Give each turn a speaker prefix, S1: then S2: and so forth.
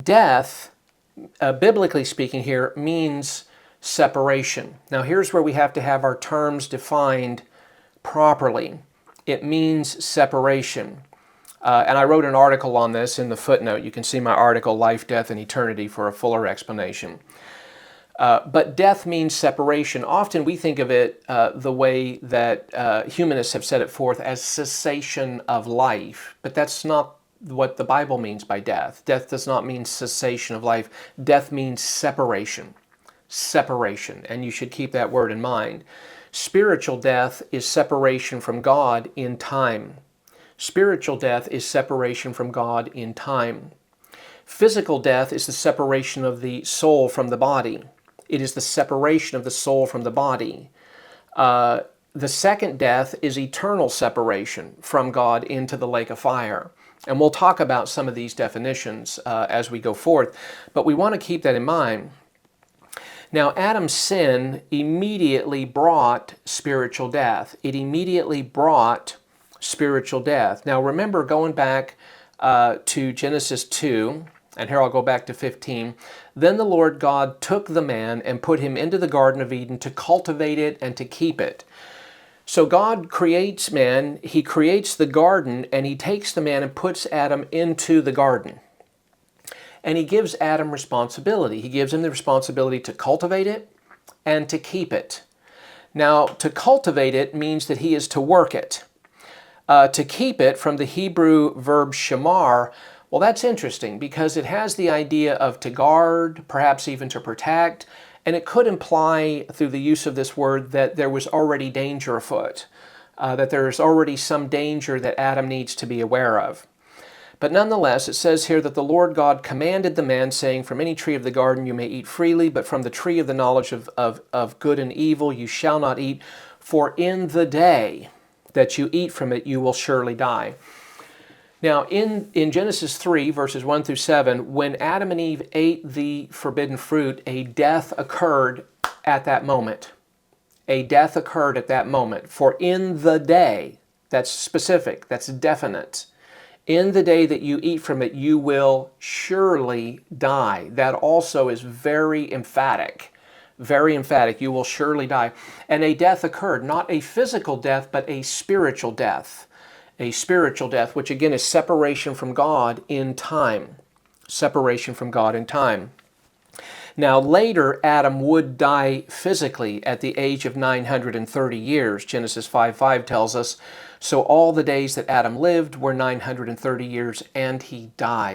S1: death, biblically speaking here, means separation. Now here's where we have to have our terms defined properly. It means separation. And I wrote an article on this in the footnote. You can see my article, Life, Death, and Eternity, for a fuller explanation. But death means separation. Often we think of it the way that humanists have set it forth as cessation of life. But that's not what the Bible means by death. Death does not mean cessation of life. Death means separation. Separation. And you should keep that word in mind. Spiritual death is separation from God in time. Spiritual death is separation from God in time. Physical death is the separation of the soul from the body. It is the separation of the soul from the body. The second death is eternal separation from God into the lake of fire. And we'll talk about some of these definitions as we go forth, but we want to keep that in mind. Now, Adam's sin immediately brought spiritual death. It immediately brought spiritual death. Now, remember, going back to Genesis 2, and here I'll go back to 15. Then the Lord God took the man and put him into the Garden of Eden to cultivate it and to keep it. So God creates man, he creates the garden, and he takes the man and puts Adam into the garden. And he gives Adam responsibility. He gives him the responsibility to cultivate it and to keep it. Now, to cultivate it means that he is to work it. To keep it, from the Hebrew verb shamar, well, that's interesting because it has the idea of to guard, perhaps even to protect, and it could imply through the use of this word that there was already danger afoot, that there is already some danger that Adam needs to be aware of. But nonetheless, it says here that the Lord God commanded the man, saying, from any tree of the garden you may eat freely, but from the tree of the knowledge of good and evil you shall not eat, for in the day that you eat from it, you will surely die. Now, in Genesis 3, verses 1 through 7, when Adam and Eve ate the forbidden fruit, a death occurred at that moment. A death occurred at that moment. For in the day, that's specific, that's definite. In the day that you eat from it, you will surely die. That also is very emphatic. Very emphatic. You will surely die. And a death occurred, not a physical death, but a spiritual death. A spiritual death, which again is separation from God in time. Separation from God in time. Now later, Adam would die physically at the age of 930 years. Genesis 5:5 tells us, so all the days that Adam lived were 930 years, and he died.